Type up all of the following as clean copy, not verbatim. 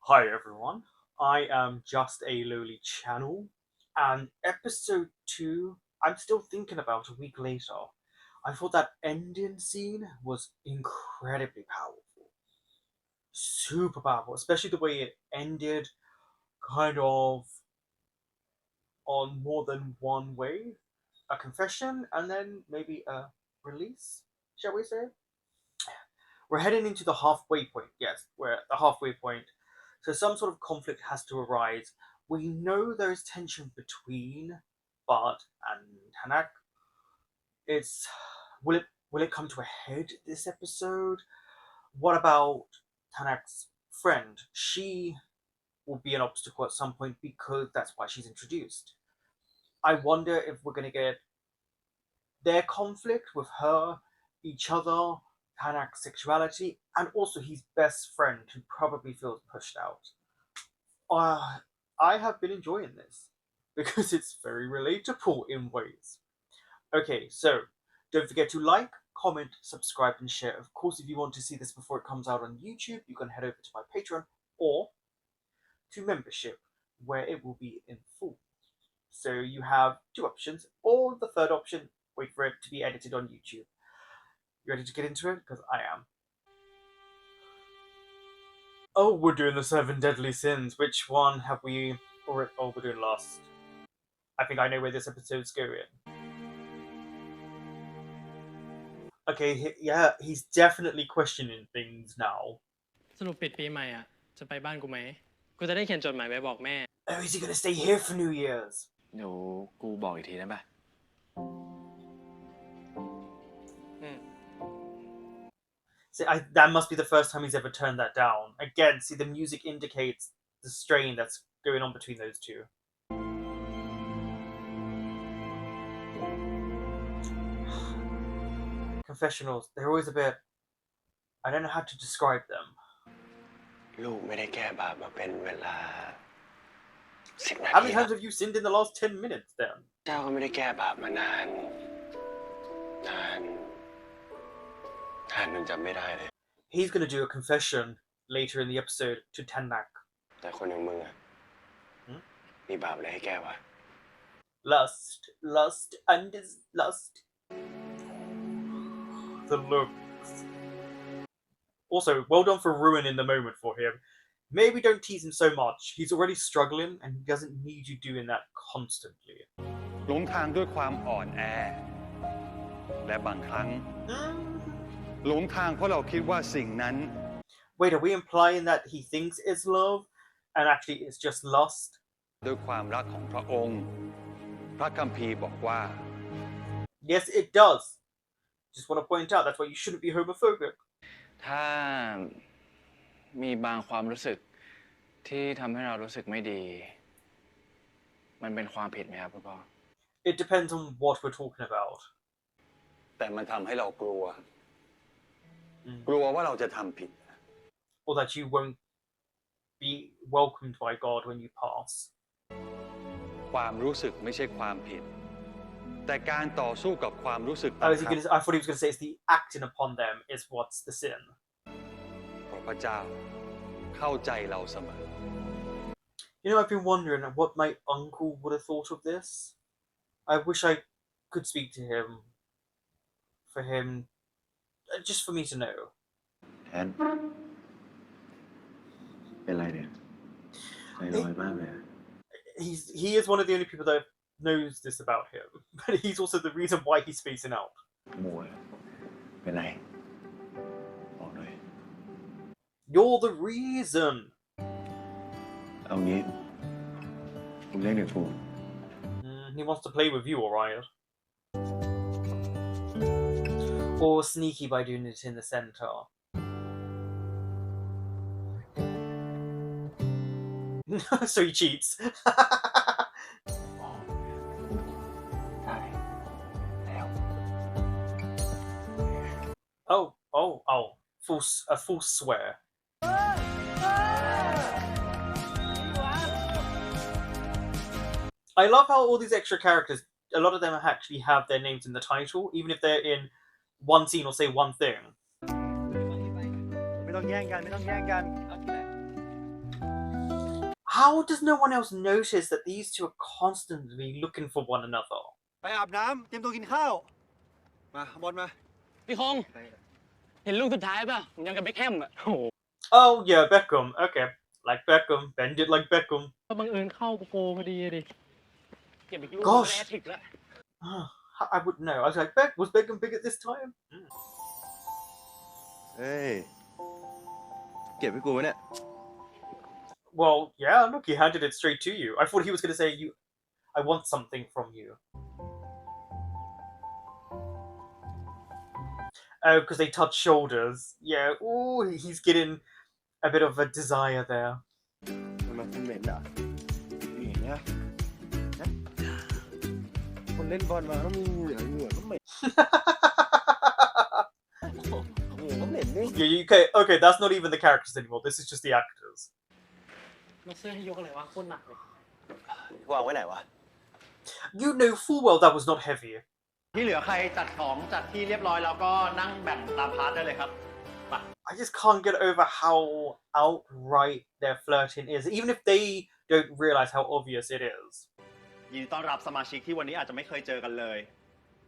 Hi everyone, I am Just a Lowly Channel, and episode 2, I'm still thinking about a week later. I thought that ending scene was incredibly powerful. Super powerful, especially the way it ended kind of on more than one way. A confession and then maybe a release, shall we say? We're heading into the halfway point. Yes, we're at the halfway point. So some sort of conflict has to arise. We know there is tension between Bart and Tanak. It's will it come to a head this episode? What about Tanak's friend? She will be an obstacle at some point because that's why she's introduced. I wonder if we're gonna get their conflict with her, each other, Tanak's sexuality, and also his best friend who probably feels pushed out. Uh, I have been enjoying this because it's very relatable in ways. Okay, so don't forget to like, comment, subscribe, and share. Of course, if you want to see this before it comes out on YouTube, you can head over to my Patreon or to membership, where it will be in full. So you have two options, or the third option, wait for it to be edited on YouTube. You ready to get into it? Because I am. Oh, we're doing the 7 deadly sins. Which one have we? Or oh, we're doing last. I think I know where this episode's going. Okay, yeah, he's definitely questioning things now. สรุปปิดปีใหม่อ่ะจะไปบ้านกูไหมกูจะได้เขียนจดหมายไปบอกแม่ Oh, is he gonna stay here for New Year's? เดี๋ยวกูบอกอีกทีได้ปะ See, that must be the first time he's ever turned that down. Again, see, the music indicates the strain that's going on between those two. Confessionals, they're always a bit. I don't know how to describe them. ลูกไม่ได้แก้บาปมาเป็นเวลา10 นา How ที many แล้ว times have you sinned in the last 10 minutes then? เจ้าก็ไม่ได้แก้บาปมานานนานจนจำไม่ได้เลย He's gonna do a confession later in the episode to Tanak. แต่คนอย่างมึงอ่ะมีบาปอะไรให้แก้วะ Lust, and his lust. The looks. Also, well done for ruining the moment for him. Maybe don't tease him so much. He's already struggling and he doesn't need you doing that constantly. หลงทางด้วยความอ่อนแอและบางครั้งหลงทางเพราะเราคิดว่าสิ่งนั้น Wait, are we implying that he thinks it's love and actually it's just lust? ด้วยความรักของพระองค์พระคัมภีร์บอกว่า Yes, it does. Just want to point out that's why you shouldn't be homophobic. ถ้ามีบางความรู้สึกที่ทำให้เรารู้สึกไม่ดีมันเป็นความผิดไหมครับคุณพ่อ It depends on what we're talking about. แต่มันทำให้เรากลัวว่าเราจะทำผิด Or that you won't be welcomed by God when you pass. ความรู้สึกไม่ใช่ความผิดแต่การต่อสู้กับความรู้สึก I thought he was going to say it's the acting upon them is what's the sin. เพราะพระเจ้าเข้าใจเราเสมอ You know, I've been wondering what my uncle would have thought of this. I wish I could speak to him. For him, just for me to know. แทนเป็นไรเนี่ยใจลอยมากเลย He is one of the only people that knows this about him, but he's also the reason why he's spacing out. มัวเป็นไรบอกหน่อย You're the reason. เอางี้มึงเล่นกับกู He wants to play with you, alright? Or sneaky by doing it in the center. So he cheats. ได้แล้ว Oh. A full swear. I love how all these extra characters, a lot of them actually have their names in the title, even if they're in one scene or say one thing. ไม่ต้องแย่งกัน How does no one else notice that these two are constantly looking for one another? ไปอาบน้ำเตรียมตัวกินข้าว มาบอลมา พี่คง เห็นลูกสุดท้ายป่ะผมยังกับเบคแฮมอ่ะโอ้โห Oh yeah, Beckham. Okay, like Beckham. Bend it like Beckham. ก็บังเอิญเข้าโกพอดีดิเก็บอีกลูก Gosh แอตติกแล้ว I wouldn't know. I was like, was Beckham big at this time? เฮ้ย เก็บให้กูเนี่ย Well, yeah. Look, he handed it straight to you. I thought he was going to say, I want something from you. Oh, because they touch shoulders. Yeah. Ooh, he's getting a bit of a desire there. มันเหม็นอ่ะนี่นะคนเล่นบอลมาต้องมีเหงื่อก็เหม็นเหงื่อก็เหม็นนี่ Yeah, okay, that's not even the characters anymore. This is just the actors. มาเสื้อให้ยกอะไรวะโคตรหนักเลย วางไว้ไหนวะ You know full well that was not heavy. ที่เหลือใครจัดของจัดที่เรียบร้อยแล้วก็นั่งแบ่งตามพาร์ทได้เลยครับ I just can't get over how outright their flirting is, even if they don't realize how obvious it is. ยินดีต้อนรับสมาชิกที่วันนี้อาจจะไม่เคยเจอกันเลย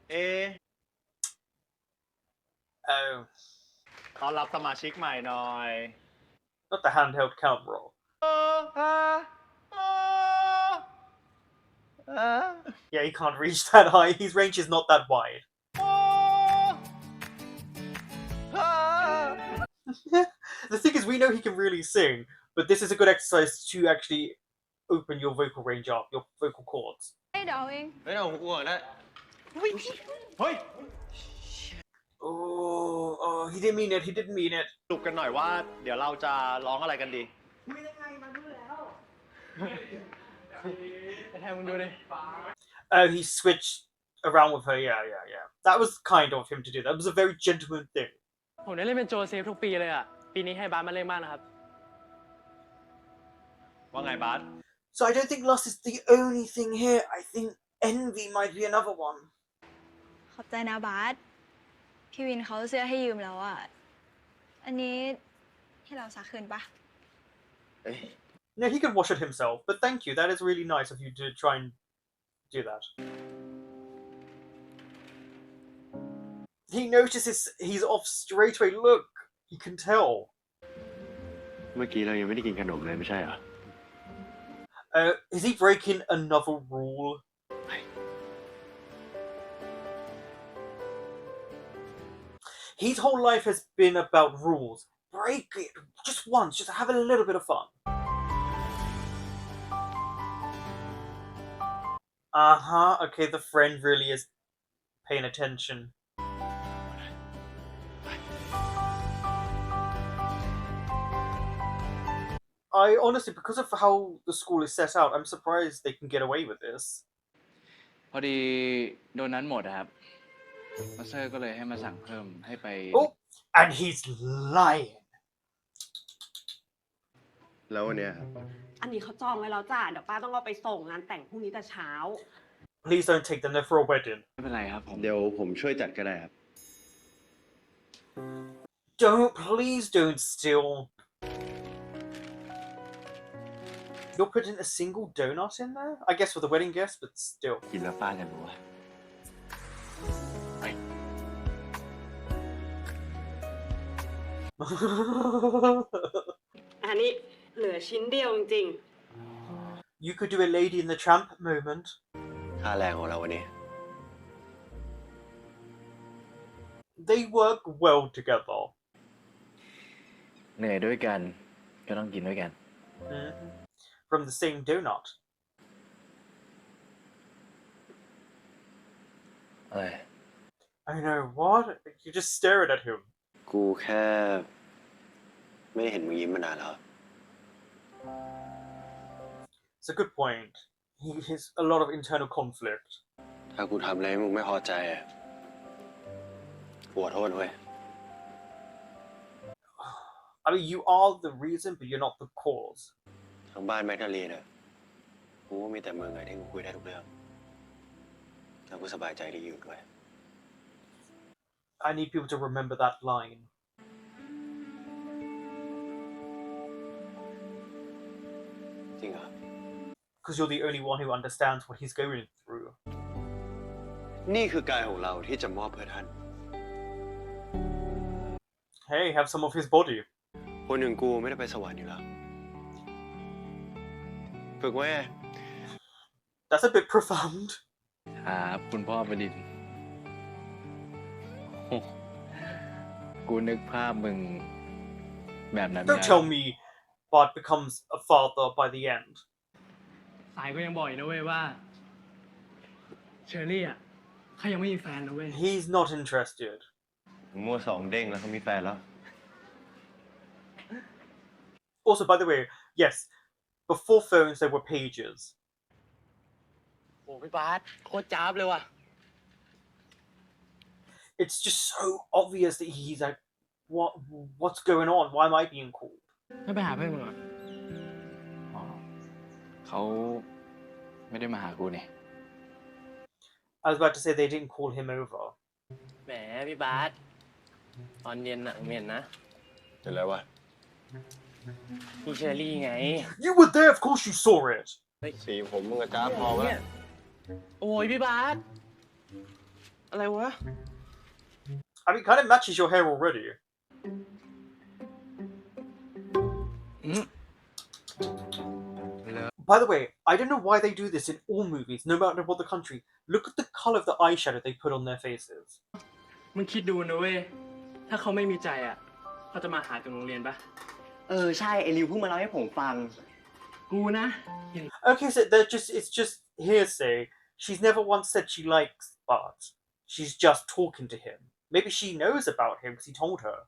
เอะ Oh, ต้อนรับสมาชิกใหม่หน่อย not the handheld camera. Yeah, he can't reach that high. His range is not that wide. The thing is, we know he can really sing, but this is a good exercise to actually open your vocal range up, your vocal cords. ให้เดาเอง ไม่ต้องกูก่อนนะ เฮ้ย Oh, he didn't mean it. He didn't mean it. สรุปกันหน่อยว่าเดี๋ยวเราจะร้องอะไรกันดี แต่แทนมึงดูดิ Oh, he switched around with her. Yeah. That was kind of him to do. That was a very gentleman thing. ผมได้เล่นเป็นโจเซฟทุกปีเลยอ่ะ ปีนี้ให้บาสมาเล่นมากนะครับ ว่าไงบาส So I don't think lust is the only thing here. I think envy might be another one. ขอบใจนะบาสพี่วินเขาเสื้อให้ยืมแล้วอ่ะ อันนี้ให้เราซักคืนปะ No, he could wash it himself, but thank you. That is really nice of you to try and do that. He notices he's off straight away. Look, he can tell. เมื่อกี้เรายังไม่ได้กินขนมเลยไม่ใช่เหรอ Is he breaking another rule? His whole life has been about rules. Break it just once, just have a little bit of fun. Okay, the friend really is paying attention. I honestly, because of how the school is set out, I'm surprised they can get away with this. พอดีโดนนั้นหมดอะครับมาสเตอร์ก็เลยให้มาสั่งเพิ่มให้ไป Oh, and he's lying. แล้ววันเนี้ย อันนี้เขาจองไว้แล้วจ้ะเดี๋ยวป้าต้องเอาไปส่งงานแต่งพรุ่งนี้แต่เช้า Please don't take them there for a wedding. ไม่เป็นไรครับผม เดี๋ยวผมช่วยจัดก็ได้ครับ Please don't steal. You're putting a single donut in there? I guess for the wedding guest, but still. กินแล้วป้าจะรู้ว่า อันนี้เหลือชิ้นเดียวจริง You could do a Lady in the Tramp moment. ค่าแรงของเราวันนี้ They work well together. เหนื่อยด้วยกันก็ต้องกินด้วยกัน From the same donut. อะไร I know, what? You just staring at him. กูแค่ไม่เห็นมึงยิ้มมานานแล้ว It's a good point. He has a lot of internal conflict. ถ้ากูทำอะไรให้มึงไม่พอใจอะกูขอโทษเว้ย I mean, you are the reason, but you're not the cause. ทางบ้านแมกดาลีนอะกูว่ามีแต่มึงไงที่กูคุยได้ทุกเรื่องแล้วกูสบายใจที่อยู่ด้วย I need people to remember that line. จริงเหรอ because you're the only one who understands what he's going through. นี่คือกายของเราที่จะมอบเพื่อท่าน Hey, have some of his body. คนอย่างกูไม่ได้ไปสวรรค์อยู่แล้วฝึกไว้ That's a bit profound. ครับคุณพ่อบดินทร์โอ้กูนึกภาพมึงแบบนั้น Don't tell me Bart becomes a father by the end. สายก็ยังบอกอีกนะเว้ยว่าเชอรี่อ่ะเขายังไม่มีแฟนนะเว้ย He's not interested. มั่วสองเด้งแล้วเขามีแฟนแล้ว Also, by the way, yes, before phones there were pages. โอ้พี่บาสโคตรจ้าบเลยว่ะ It's just so obvious that he's like, what's going on? Why am I being called? ไม่ไปหาเพื่อนมึงเหรอ อ๋อเขาไม่ได้มาหากูนี่ I was about to say they didn't call him over. แหมพี่บาสตอนเย็นอ่ะเห็นนะ เห็นแล้ววะ พี่เชอรี่ไง You were there, of course you saw it. สีผมมึงกับจ้าพอวะ เนี่ยโอ้ยพี่บาสอะไรวะ I mean, kind of matches your hair already. By the way, I don't know why they do this in all movies, no matter what the country. Look at the color of the eyeshadow they put on their faces. มึงคิดดูนะเว้ยถ้าเขาไม่มีใจอ่ะเขาจะมาหาถึงโรงเรียนปะ ใช่ไอริวเพิ่งมาเล่าให้ผมฟัง กูนะ Okay, so it's just hearsay. She's never once said she likes Bart. She's just talking to him. Maybe she knows about him because he told her.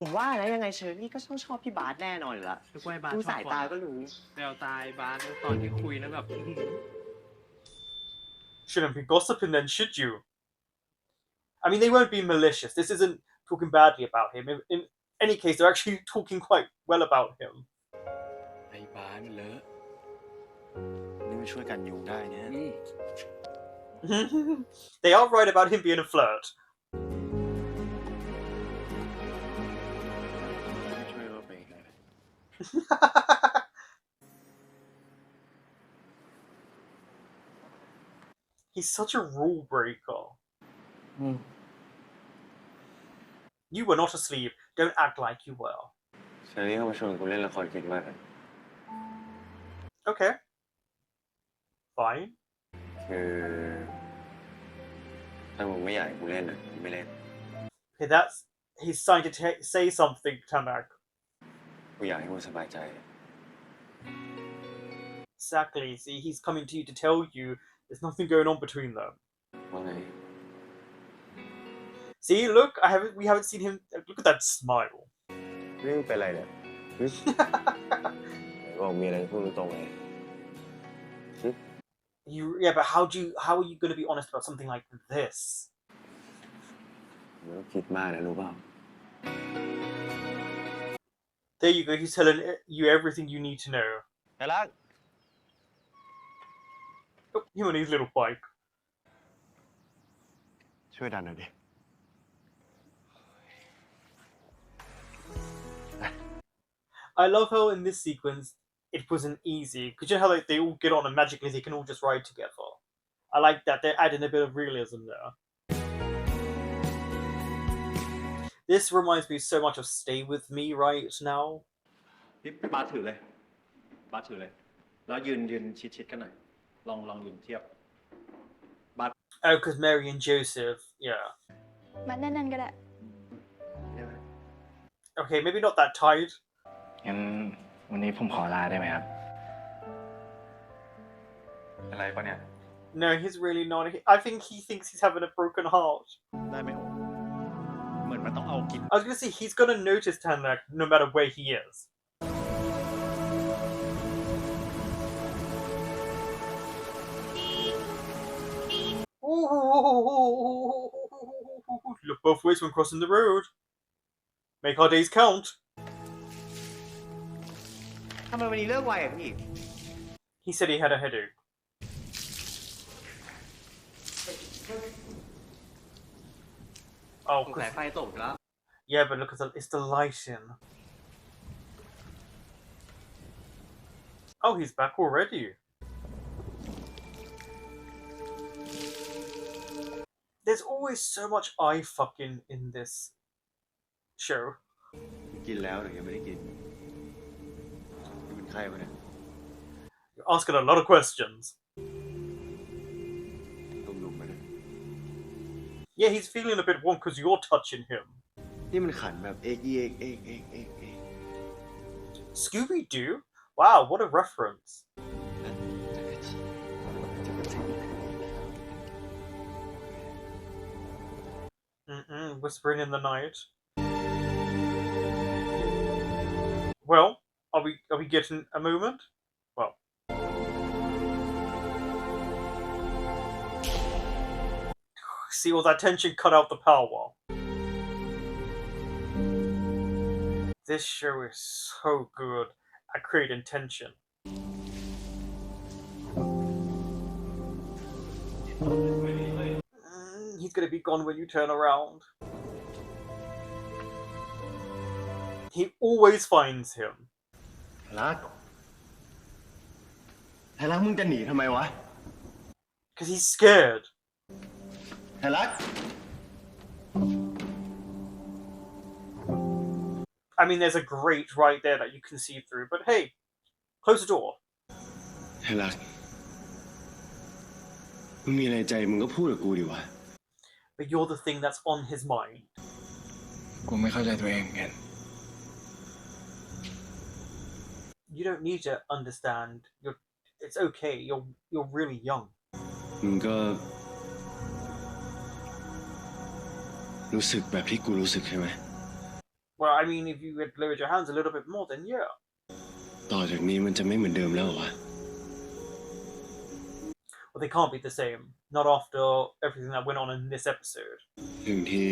ผมว่านะยังไงเชอรี่ก็ชอบพี่บาสแน่นอนอยู่แล้ว นึกว่าไอ้บาส ดู ชอบ สายตาก็รู้ แววตาไอ้บาสตอนที่คุยนะแบบ Shouldn't be gossiping then, should you? I mean, they won't be malicious. This isn't talking badly about him. In any case, they're actually talking quite well about him. ไอ้บ้านเลอะ นี่มันช่วยกันยุงได้เนี่ย They are right about him being a flirt. ไม่ช่วยลดไปอีกเลย He's such a rule breaker. You were not asleep. Don't act like you were. เชอรี่เข้ามาชวนกูเล่นละครคิดว่า Okay. Fine. คือถ้ามึงไม่อยากให้กูเล่นอ่ะกูไม่เล่น Okay, he's starting to say something, Tanak. กูอยากให้มึงสบายใจ Exactly. See, he's coming to you to tell you there's nothing going on between them. ว่าไง See, look, we haven't seen him. Look at that smile. นี่มึงเป็นไรเนี่ยบอกมีอะไรพูดตรงเลย Yeah, but how are you going to be honest about something like this? มึงต้องคิดมากนะรู้เปล่า There you go. He's telling you everything you need to know. ไอ้รัก Oh, him on his little bike. ช่วยดันหน่อยดิ I love how in this sequence it wasn't easy. Because you know how like, they all get on and magically they can all just ride together. I like that they're adding a bit of realism there. This reminds me so much of Stay With Me right now. พี่บาสถือเลย บาสถือเลย แล้วยืนชิดๆกันหน่อย ลองยืนเทียบ Oh, because Mary and Joseph, yeah. มันนั่นๆก็ได้ Okay, maybe not that tight. งั้นวันนี้ผมขอลาได้ไหมครับ อะไรปะเนี่ย No, he's really not. I think he thinks he's having a broken heart. ได้ไหมโอ้เหมือนมันต้องเอากิน I was gonna say, he's gonna notice Tanak no matter where he is. Look both ways when crossing the road. Make our days count. ทำไมวันนี้เลิกไวอ่ะพี่ He said he had a headache. Oh, สงสัยไฟตกแล้ว yeah, but look, it's the lighting. Oh, he's back already. there's always so much eye fucking in this show. กินแล้วหรือยังไม่ได้กินนี่มันไข้ปะเนี่ย You're asking a lot of questions. ต้มลุมปะเนี่ย Yeah, he's feeling a bit warm because you're touching him. นี่มันขันแบบเอกเอกเอกเอกเอกเอก Scooby-Doo? Wow, what a reference. Whispering in the night. Well, are we getting a moment? Well. See all that tension cut out the power wall. This show is so good at creating tension. He's gonna be gone when you turn around. He always finds him. รักไทยรักมึงจะหนีทำไมวะ Because he's scared. ไทยรัก I mean, there's a grate right there that you can see through, but hey, close the door. ไทยรักมึงมีอะไรใจมึงก็พูดกับกูดิวะ But you're the thing that's on his mind. กูไม่เข้าใจตัวเองเหมือนกัน You don't need to understand. It's okay. You're really young. มึงก็รู้สึกแบบที่กูรู้สึกใช่ไหม Well, I mean, if you had lowered your hands a little bit more, then yeah. ต่อจากนี้มันจะไม่เหมือนเดิมแล้วเหรอวะ Well, they can't be the same. Not after everything that went on in this episode. เรื่องที่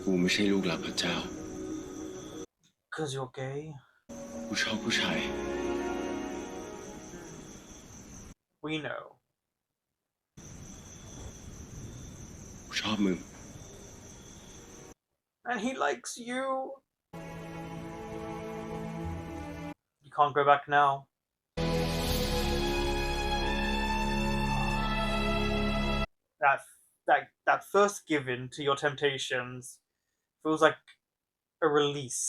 กูไม่ใช่ลูกหลานพระเจ้า Because you're gay. กูชอบผู้ชาย We know. กูชอบมึง And he likes you. You can't go back now. That first give in to your temptations feels like a release.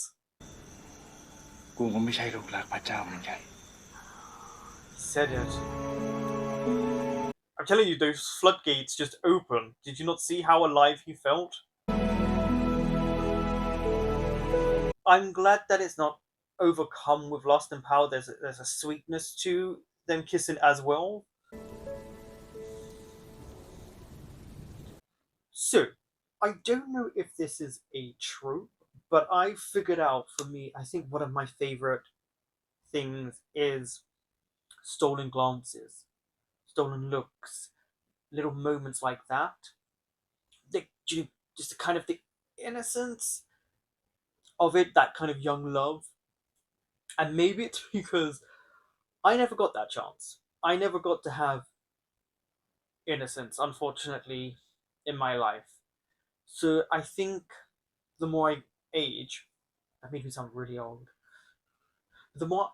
กูก็ไม่ใช่ลูกหลานพระเจ้าเหมือนกัน He said it. I'm telling you, those floodgates just opened. Did you not see how alive he felt? I'm glad that it's not overcome with lust and power. There's a sweetness to them kissing as well. So, I don't know if this is a trope, but I figured out for me, I think one of my favorite things is stolen glances, stolen looks, little moments like that. Just kind of the innocence of it, that kind of young love. And maybe it's because I never got that chance. I never got to have innocence, unfortunately, in my life. So I think the more I age, that made me sound really old. The more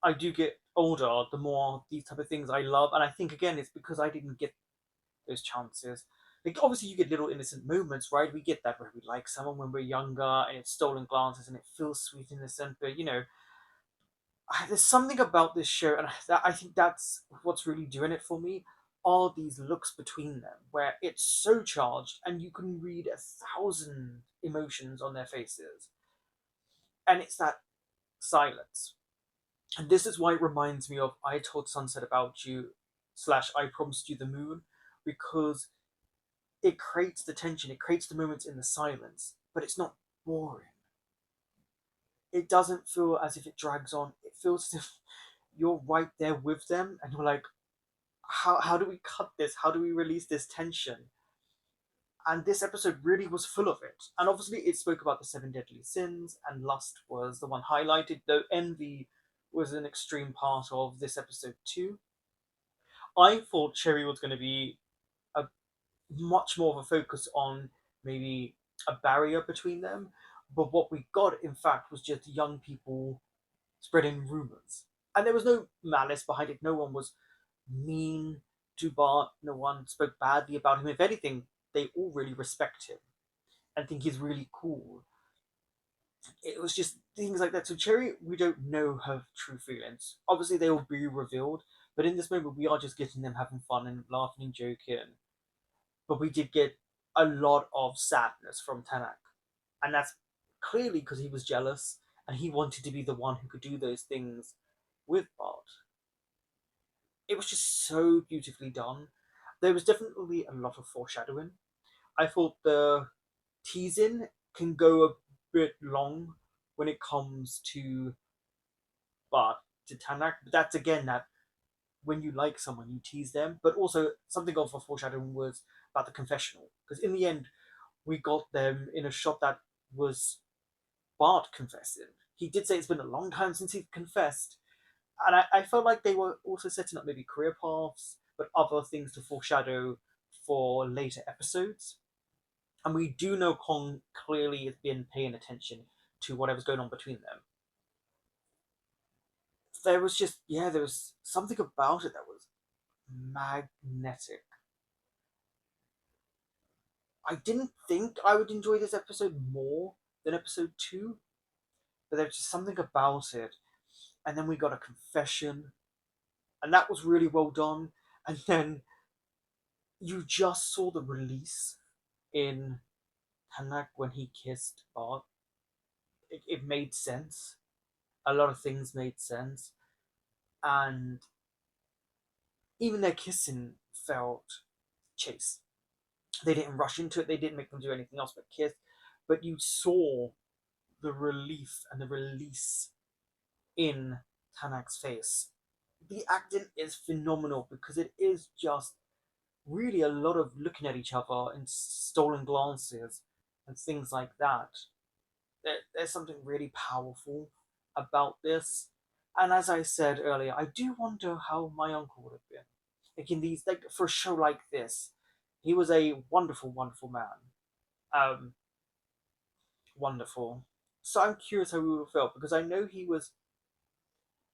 I do get older, the more these type of things I love. And I think again it's because I didn't get those chances. Like obviously you get little innocent moments, right? We get that when we like someone when we're younger and it's stolen glances and it feels sweet innocent, but you know, there's something about this show, and I think that's what's really doing it for me. Are these looks between them where it's so charged and you can read 1,000 emotions on their faces, and it's that silence. And this is why it reminds me of I Told Sunset About You / I Promised You the Moon, because it creates the tension, it creates the moments in the silence, but it's not boring. It doesn't feel as if it drags on. It feels as if you're right there with them and you're like, how do we cut this? How do we release this tension? And this episode really was full of it. And obviously it spoke about the 7 deadly sins, and lust was the one highlighted, though envy was an extreme part of this episode too. I thought Cherry was going to be a much more of a focus on maybe a barrier between them, but what we got in fact was just young people spreading rumors, and there was no malice behind it. No one was mean. to Bart. No one spoke badly about him. If anything, they all really respect him and think he's really cool. It was just things like that. So Cherry, we don't know her true feelings. Obviously, they will be revealed, but in this moment, we are just getting them having fun and laughing and joking. But we did get a lot of sadness from Tanak, and that's clearly because he was jealous and he wanted to be the one who could do those things with Bart. It was just so beautifully done. There was definitely a lot of foreshadowing. I thought the teasing can go a bit long when it comes to Bart to Tanak, but that's again that when you like someone, you tease them. But also something of a foreshadowing was about the confessional, because in the end, we got them in a shot that was Bart confessing. He did say it's been a long time since he confessed, and I felt like they were also setting up maybe career paths, but other things to foreshadow for later episodes. And we do know Kong clearly has been paying attention to whatever's going on between them. There was just, yeah, there was something about it that was magnetic. I didn't think I would enjoy this episode more than episode 2, but there was just something about it. And then we got a confession, and that was really well done. And then you just saw the release in Tanak when he kissed Bart. It made sense. A lot of things made sense. And even their kissing felt chaste. They didn't rush into it, they didn't make them do anything else but kiss. But you saw the relief and the release in Tanak's face. The acting is phenomenal because it is just really a lot of looking at each other and stolen glances and things like that. There's something really powerful about this. And as I said earlier, I do wonder how my uncle would have been. Like in these, like for a show like this, he was a wonderful, wonderful man. Um, Wonderful. So I'm curious how he would have felt because I know he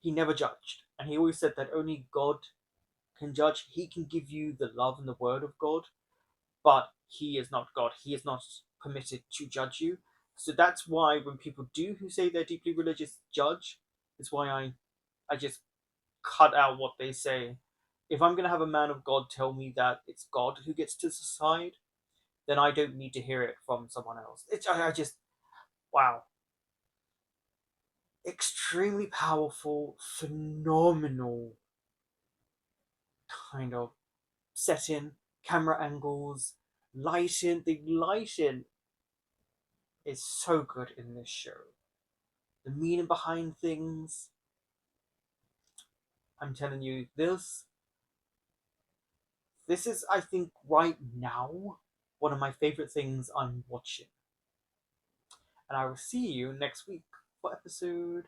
never judged, and he always said that only God can judge. He can give you the love and the word of God, but he is not God. He is not permitted to judge you. So that's why when people do who say they're deeply religious judge, it's why I just cut out what they say. If I'm gonna have a man of God tell me that it's God who gets to decide, then I don't need to hear it from someone else. I just wow, extremely powerful, phenomenal kind of setting, camera angles, lighting. The lighting is so good in this show. The meaning behind things. I'm telling you, this is, I think, right now, one of my favorite things I'm watching. And I will see you next week for episode